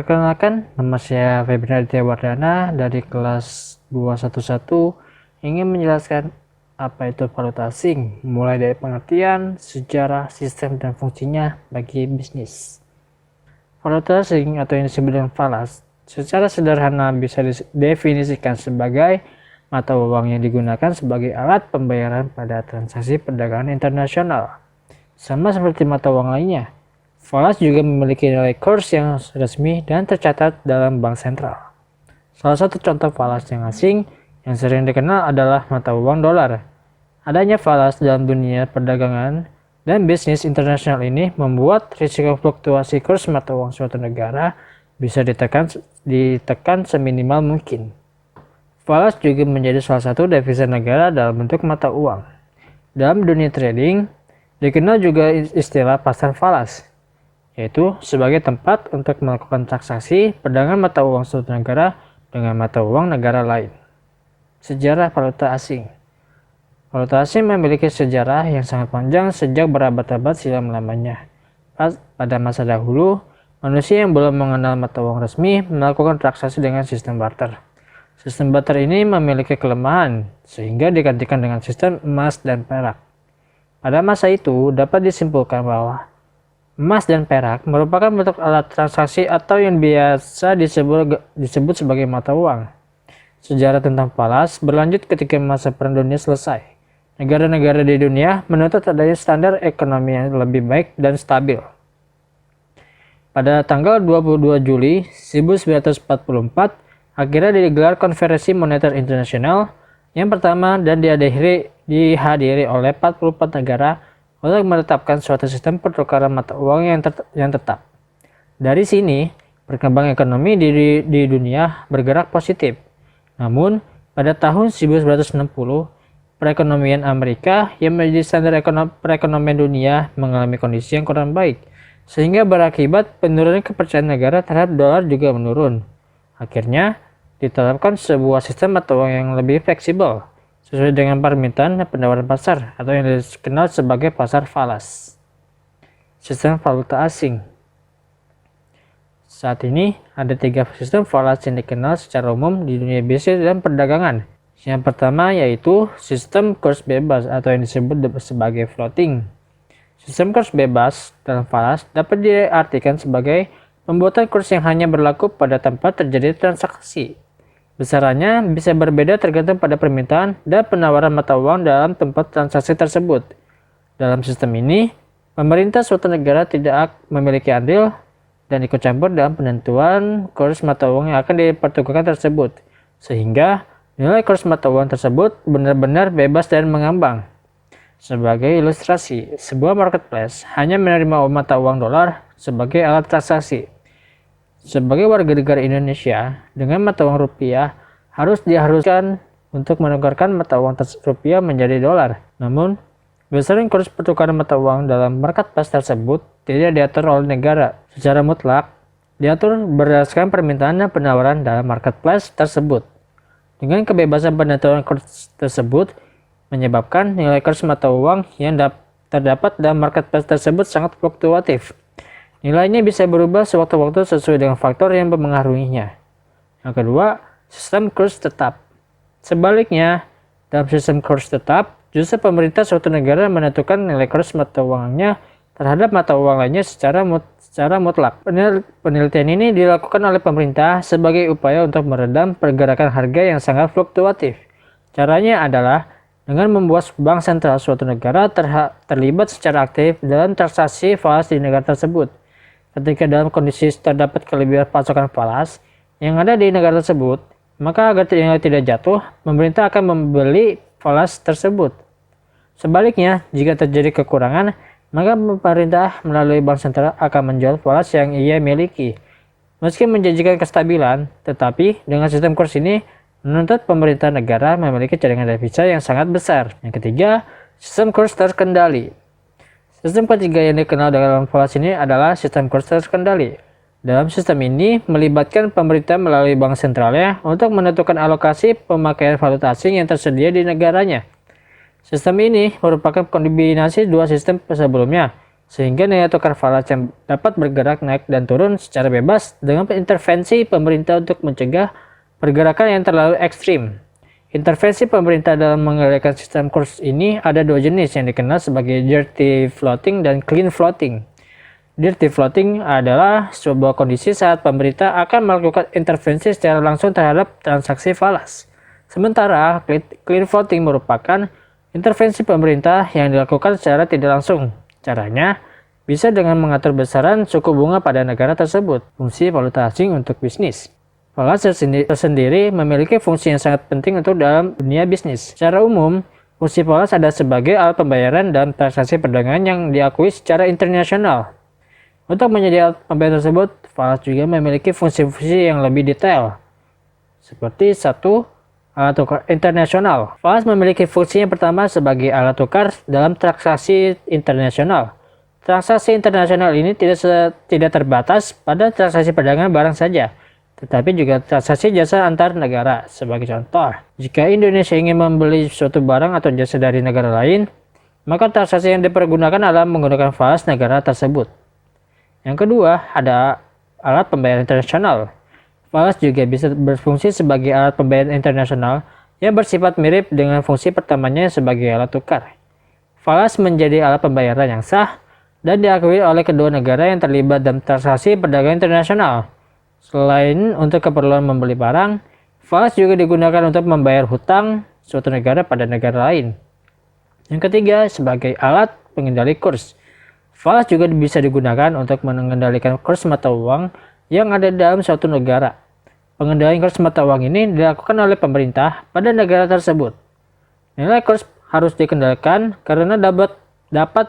Perkenalkan, nama saya Febrian Aditya Wardana dari kelas 211 ingin menjelaskan apa itu valuta asing, mulai dari pengertian, sejarah, sistem, dan fungsinya bagi bisnis. Valuta asing atau yang disebut dengan falas, secara sederhana bisa didefinisikan sebagai mata uang yang digunakan sebagai alat pembayaran pada transaksi perdagangan internasional. Sama seperti mata uang lainnya, falas juga memiliki nilai kurs yang resmi dan tercatat dalam bank sentral. Salah satu contoh falas yang asing yang sering dikenal adalah mata uang dolar. Adanya falas dalam dunia perdagangan dan bisnis internasional ini membuat risiko fluktuasi kurs mata uang suatu negara bisa ditekan seminimal mungkin. Falas juga menjadi salah satu devisa negara dalam bentuk mata uang. Dalam dunia trading, dikenal juga istilah pasar falas, yaitu sebagai tempat untuk melakukan transaksi perdagangan mata uang suatu negara dengan mata uang negara lain. Sejarah valuta asing. Valuta asing memiliki sejarah yang sangat panjang sejak berabad-abad silam lamanya. Pada masa dahulu, manusia yang belum mengenal mata uang resmi melakukan transaksi dengan sistem barter. Sistem barter ini memiliki kelemahan, sehingga digantikan dengan sistem emas dan perak. Pada masa itu, dapat disimpulkan bahwa emas dan perak merupakan bentuk alat transaksi atau yang biasa disebut sebagai mata uang. Sejarah tentang falas berlanjut ketika masa Perang Dunia selesai. Negara-negara di dunia menuntut adanya standar ekonomi yang lebih baik dan stabil. Pada tanggal 22 Juli 1944, akhirnya digelar Konferensi Moneter Internasional yang pertama dan dihadiri oleh 44 negara untuk menetapkan suatu sistem pertukaran mata uang yang tetap. Dari sini, perkembangan ekonomi di dunia bergerak positif. Namun, pada tahun 1960, perekonomian Amerika yang menjadi standar perekonomian dunia mengalami kondisi yang kurang baik, sehingga berakibat penurunan kepercayaan negara terhadap dolar juga menurun. Akhirnya, ditetapkan sebuah sistem mata uang yang lebih fleksibel, sesuai dengan permintaan dan penawaran pasar atau yang dikenal sebagai pasar falas. Sistem valuta asing. Saat ini ada 3 sistem falas yang dikenal secara umum di dunia bisnis dan perdagangan. Yang pertama yaitu sistem kurs bebas atau yang disebut sebagai floating. Sistem kurs bebas dalam falas dapat diartikan sebagai pembuatan kurs yang hanya berlaku pada tempat terjadi transaksi. Besarannya bisa berbeda tergantung pada permintaan dan penawaran mata uang dalam tempat transaksi tersebut. Dalam sistem ini, pemerintah suatu negara tidak memiliki andil dan ikut campur dalam penentuan kurs mata uang yang akan dipertukarkan tersebut, sehingga nilai kurs mata uang tersebut benar-benar bebas dan mengambang. Sebagai ilustrasi, sebuah marketplace hanya menerima mata uang dolar sebagai alat transaksi. Sebagai warga negara Indonesia, dengan mata uang rupiah diharuskan untuk menukarkan mata uang rupiah menjadi dolar. Namun, besaran kurs pertukaran mata uang dalam marketplace tersebut tidak diatur oleh negara secara mutlak, diatur berdasarkan permintaan dan penawaran dalam marketplace tersebut. Dengan kebebasan penentuan kurs tersebut, menyebabkan nilai kurs mata uang yang terdapat dalam marketplace tersebut sangat fluktuatif. Nilainya bisa berubah sewaktu-waktu sesuai dengan faktor yang mempengaruhinya. Yang kedua, sistem kurs tetap. Sebaliknya, dalam sistem kurs tetap, justru pemerintah suatu negara menentukan nilai kurs mata uangnya terhadap mata uang lainnya secara mutlak. Penelitian ini dilakukan oleh pemerintah sebagai upaya untuk meredam pergerakan harga yang sangat fluktuatif. Caranya adalah dengan membuat bank sentral suatu negara terlibat secara aktif dalam transaksi falas di negara tersebut. Ketika dalam kondisi terdapat kelebihan pasokan falas yang ada di negara tersebut, maka agar tidak jatuh, pemerintah akan membeli falas tersebut. Sebaliknya, jika terjadi kekurangan, maka pemerintah melalui bank sentral akan menjual falas yang ia miliki. Meski menjanjikan kestabilan, tetapi dengan sistem kurs ini menuntut pemerintah negara memiliki cadangan devisa yang sangat besar. Yang ketiga, sistem kurs terkendali. Sistem ketiga yang dikenal dalam falas ini adalah sistem kurs terkendali. Dalam sistem ini melibatkan pemerintah melalui bank sentralnya untuk menentukan alokasi pemakaian valuta asing yang tersedia di negaranya. Sistem ini merupakan kombinasi dua sistem sebelumnya, sehingga nilai tukar falas yang dapat bergerak naik dan turun secara bebas dengan intervensi pemerintah untuk mencegah pergerakan yang terlalu ekstrim. Intervensi pemerintah dalam mengendalikan sistem kurs ini ada dua jenis yang dikenal sebagai dirty floating dan clean floating. Dirty floating adalah sebuah kondisi saat pemerintah akan melakukan intervensi secara langsung terhadap transaksi falas. Sementara clean floating merupakan intervensi pemerintah yang dilakukan secara tidak langsung. Caranya bisa dengan mengatur besaran suku bunga pada negara tersebut. Fungsi valuta asing untuk bisnis. Falas tersendiri memiliki fungsi yang sangat penting untuk dalam dunia bisnis. Secara umum, fungsi falas ada sebagai alat pembayaran dan transaksi perdagangan yang diakui secara internasional. Untuk menjadi alat pembayaran tersebut, falas juga memiliki fungsi-fungsi yang lebih detail. Seperti 1. Alat tukar internasional. Falas memiliki fungsi yang pertama sebagai alat tukar dalam transaksi internasional. Transaksi internasional ini tidak terbatas pada transaksi perdagangan barang saja, tetapi juga transaksi jasa antar negara. Sebagai contoh, jika Indonesia ingin membeli suatu barang atau jasa dari negara lain, maka transaksi yang dipergunakan adalah menggunakan falas negara tersebut. Yang kedua, ada alat pembayaran internasional. Falas juga bisa berfungsi sebagai alat pembayaran internasional yang bersifat mirip dengan fungsi pertamanya sebagai alat tukar. Falas menjadi alat pembayaran yang sah dan diakui oleh kedua negara yang terlibat dalam transaksi perdagangan internasional. Selain untuk keperluan membeli barang, falas juga digunakan untuk membayar hutang suatu negara pada negara lain. Yang ketiga, sebagai alat pengendali kurs. Falas juga bisa digunakan untuk mengendalikan kurs mata uang yang ada dalam suatu negara. Pengendalian kurs mata uang ini dilakukan oleh pemerintah pada negara tersebut. Nilai kurs harus dikendalikan karena dapat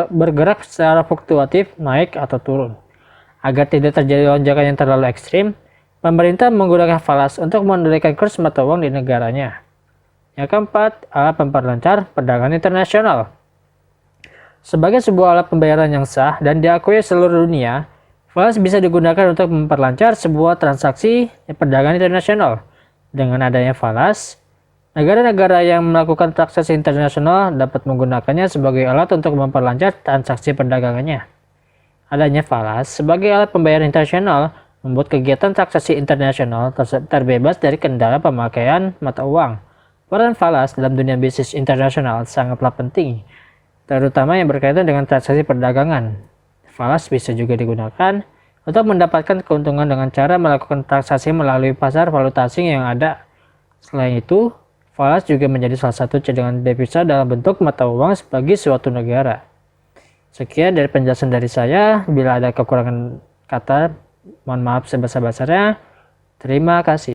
bergerak secara fluktuatif naik atau turun. Agar tidak terjadi lonjakan yang terlalu ekstrim, pemerintah menggunakan falas untuk mengendalikan kurs mata uang di negaranya. Yang keempat, alat memperlancar perdagangan internasional. Sebagai sebuah alat pembayaran yang sah dan diakui seluruh dunia, falas bisa digunakan untuk memperlancar sebuah transaksi perdagangan internasional. Dengan adanya falas, negara-negara yang melakukan transaksi internasional dapat menggunakannya sebagai alat untuk memperlancar transaksi perdagangannya. Adanya falas sebagai alat pembayaran internasional membuat kegiatan transaksi internasional terbebas dari kendala pemakaian mata uang. Peran falas dalam dunia bisnis internasional sangatlah penting, terutama yang berkaitan dengan transaksi perdagangan. Falas bisa juga digunakan untuk mendapatkan keuntungan dengan cara melakukan transaksi melalui pasar valuta asing yang ada. Selain itu, falas juga menjadi salah satu cadangan devisa dalam bentuk mata uang bagi suatu negara. Sekian dari penjelasan dari saya. Bila ada kekurangan kata, mohon maaf sebesar-besarnya. Terima kasih.